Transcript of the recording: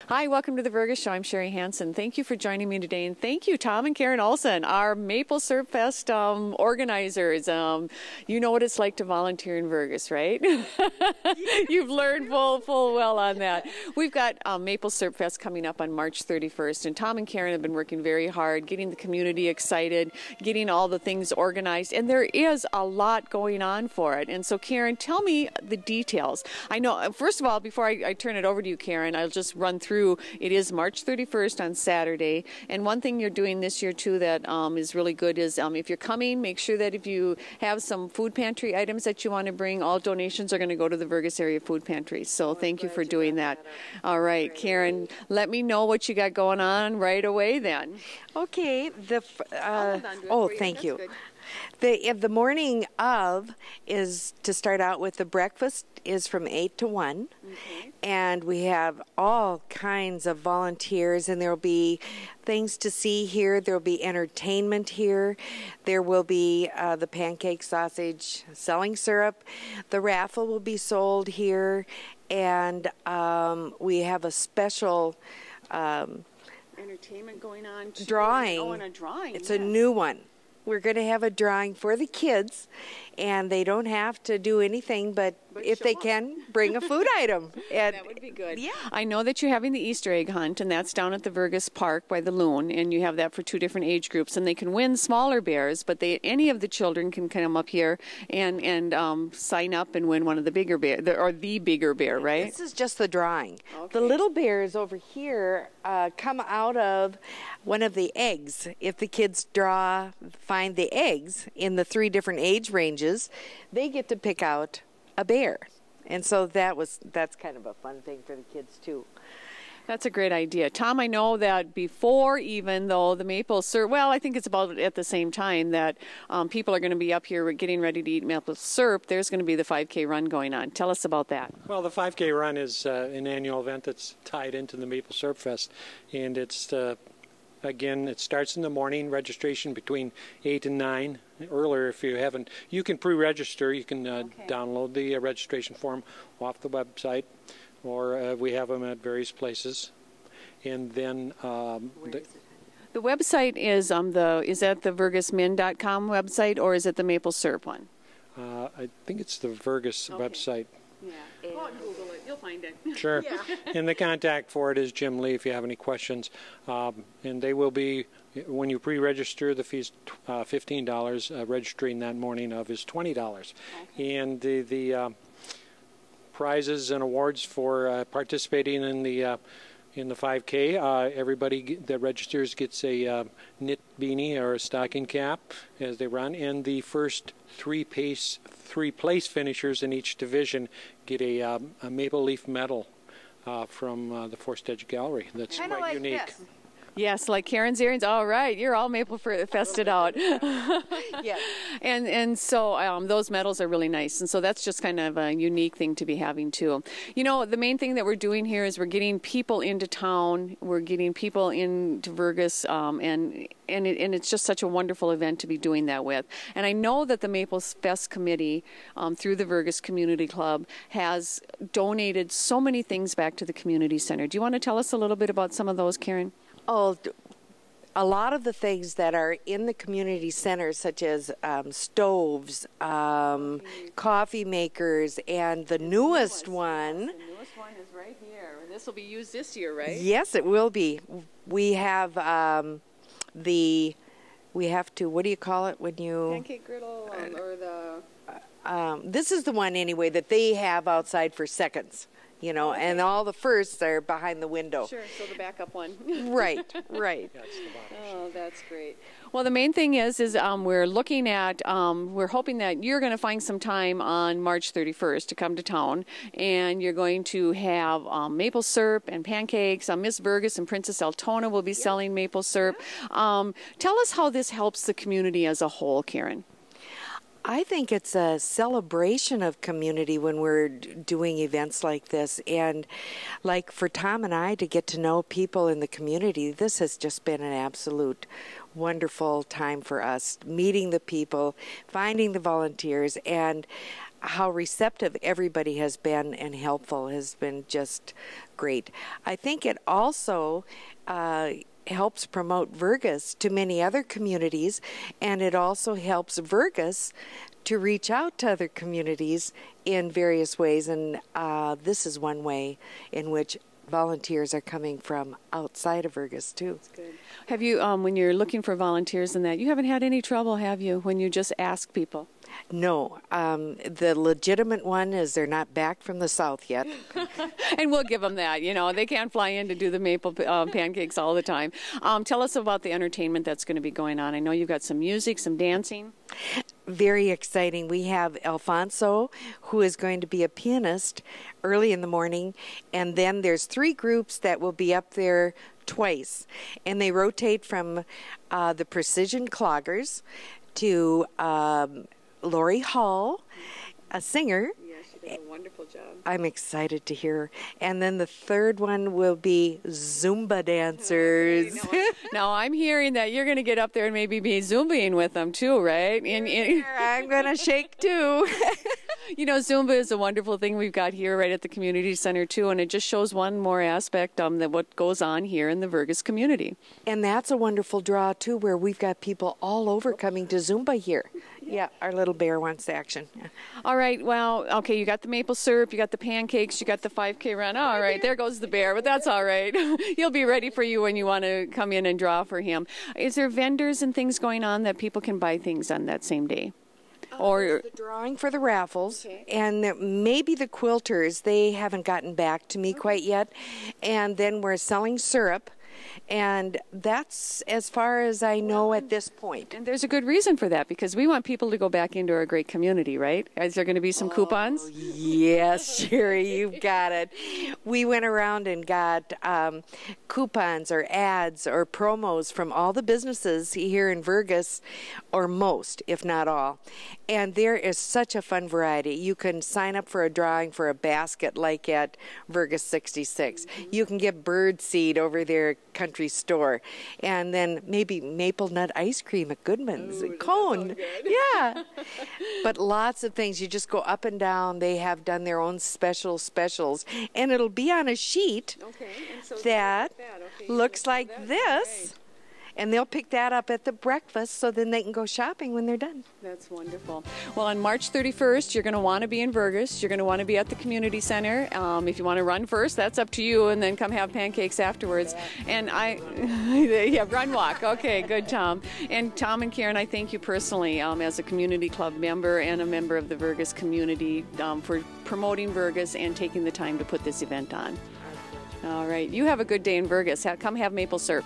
Hi, welcome to the Vergas Show. I'm Sherry Hansen. Thank you for joining me today, and thank you, Tom and Karen Olson, our Maple Syrup Fest organizers. You know what it's like to volunteer in Vergas, right? You've learned full well on that. We've got Maple Syrup Fest coming up on March 31st, and Tom and Karen have been working very hard, getting the community excited, getting all the things organized, and there is a lot going on for it. And so, Karen, tell me the details. I know, first of all, before I turn it over to you, Karen, I'll just run through. It is March 31st on Saturday, and one thing you're doing this year too that is really good is if you're coming, make sure that if you have some food pantry items that you want to bring, all donations are going to go to the Vergas area food pantry. So thank you for doing that. All right, Karen, let me know what you got going on right away then. Okay. Thank you. The morning of is to start out with the breakfast is from 8 to 1. Okay. And we have all kinds of volunteers, and there will be things to see here. There will be entertainment here. There will be the pancake sausage selling syrup. The raffle will be sold here, and we have a special Entertainment going on too. drawing. Oh, and a drawing. It's a new one. We're going to have a drawing for the kids, and they don't have to do anything, but if they can, bring a food item. And that would be good. Yeah. I know that you're having the Easter egg hunt, and that's down at the Vergas Park by the Loon, and you have that for 2 different age groups, and they can win smaller bears, but any of the children can come up here and sign up and win one of the bigger bear, the bigger bear, right? This is just the drawing. Okay. The little bears over here come out of one of the eggs. If the kids find the eggs in the 3 different age ranges, they get to pick out a bear. And so that's kind of a fun thing for the kids too. That's a great idea. Tom, I know that before even though the maple syrup, well, I think it's about at the same time that people are going to be up here getting ready to eat maple syrup, there's going to be the 5K run going on. Tell us about that. Well, the 5K run is an annual event that's tied into the Maple Syrup Fest, and it's again, it starts in the morning, registration between 8 and 9. Earlier, if you haven't, you can pre-register. You can download the registration form off the website, or we have them at various places. And then the website is that the vergasmin.com website, or is it the maple syrup one? I think it's the Vergas website. Yeah. Go on Google it. You'll find it. Sure. Yeah. And the contact for it is Jim Lee if you have any questions. And they will be, when you pre-register, the fee's $15. Registering that morning of is $20. Okay. And the prizes and awards for participating in the 5K, everybody that registers gets a knit beanie or a stocking cap as they run, and the first 3 place finishers in each division get a maple leaf medal from the Forced Edge Gallery. That's Kinda quite like unique. this. Yes, like Karen's earrings. All right, you're all maple fested out. Yeah. And so those medals are really nice, and so that's just kind of a unique thing to be having too. You know, the main thing that we're doing here is we're getting people into town. We're getting people into Vergas, and it's just such a wonderful event to be doing that with. And I know that the Maple Fest Committee, through the Vergas Community Club, has donated so many things back to the community center. Do you want to tell us a little bit about some of those, Karen? Oh, a lot of the things that are in the community center, such as stoves, coffee makers, and the newest one. The newest one is right here. This will be used this year, right? Yes, it will be. We have we have to, what do you call it when you... Pancake griddle or the... this is the one anyway that they have outside for seconds. You know, okay. And all the firsts are behind the window. Sure, so the backup one. Right. That's the bottom. Oh, that's great. Well, the main thing is we're looking at, we're hoping that you're going to find some time on March 31st to come to town, and you're going to have maple syrup and pancakes. Miss Vergas and Princess Altona will be selling maple syrup. Tell us how this helps the community as a whole, Karen. I think it's a celebration of community when we're doing events like this. And like for Tom and I to get to know people in the community, this has just been an absolute wonderful time for us, meeting the people, finding the volunteers. And how receptive everybody has been and helpful has been just great. I think it also helps promote Vergas to many other communities, and it also helps Vergas to reach out to other communities in various ways, and this is one way in which volunteers are coming from outside of Vergas too. That's good. Have you, when you're looking for volunteers and that, you haven't had any trouble, have you, when you just ask people? No. The legitimate one is they're not back from the south yet. And we'll give them that. You know, they can't fly in to do the maple pancakes all the time. Tell us about the entertainment that's going to be going on. I know you've got some music, some dancing. Very exciting. We have Alfonso, who is going to be a pianist early in the morning, and then there's 3 groups that will be up there twice, and they rotate from the Precision Cloggers to Lori Hall, a singer. Yeah, she did a wonderful job. I'm excited to hear. And then the 3rd one will be Zumba dancers. Okay, now I'm hearing that you're going to get up there and maybe be Zumbaing with them too, right? I'm going to shake too. You know, Zumba is a wonderful thing we've got here right at the community center too, and it just shows one more aspect that what goes on here in the Vergas community. And that's a wonderful draw too, where we've got people all over coming to Zumba here. Yeah, our little bear wants action. Yeah. All right, well, okay, you got the maple syrup, you got the pancakes, you got the 5K run. All right, there goes the bear, but that's all right. He'll be ready for you when you want to come in and draw for him. Is there vendors and things going on that people can buy things on that same day? Or the drawing for the raffles, okay. And maybe the quilters, they haven't gotten back to me quite yet. And then we're selling syrup, and that's as far as I know at this point. And there's a good reason for that, because we want people to go back into our great community, right? Is there going to be some coupons? Yes, Sherry, you've got it. We went around and got coupons or ads or promos from all the businesses here in Vergas, or most, if not all. And there is such a fun variety. You can sign up for a drawing for a basket like at Vergas 66. You can get bird seed over there country store, and then maybe maple nut ice cream at Goodman's. Ooh, cone. Yeah. But lots of things. You just go up and down. They have done their own specials, and it'll be on a sheet that looks like this. Right. And they'll pick that up at the breakfast, so then they can go shopping when they're done. That's wonderful. Well, on March 31st, you're going to want to be in Vergas. You're going to want to be at the community center. If you want to run first, that's up to you, and then come have pancakes afterwards. And yeah, run walk. Okay, good, Tom. And Tom and Karen, I thank you personally as a community club member and a member of the Vergas community for promoting Vergas and taking the time to put this event on. All right. You have a good day in Vergas. Come have maple syrup.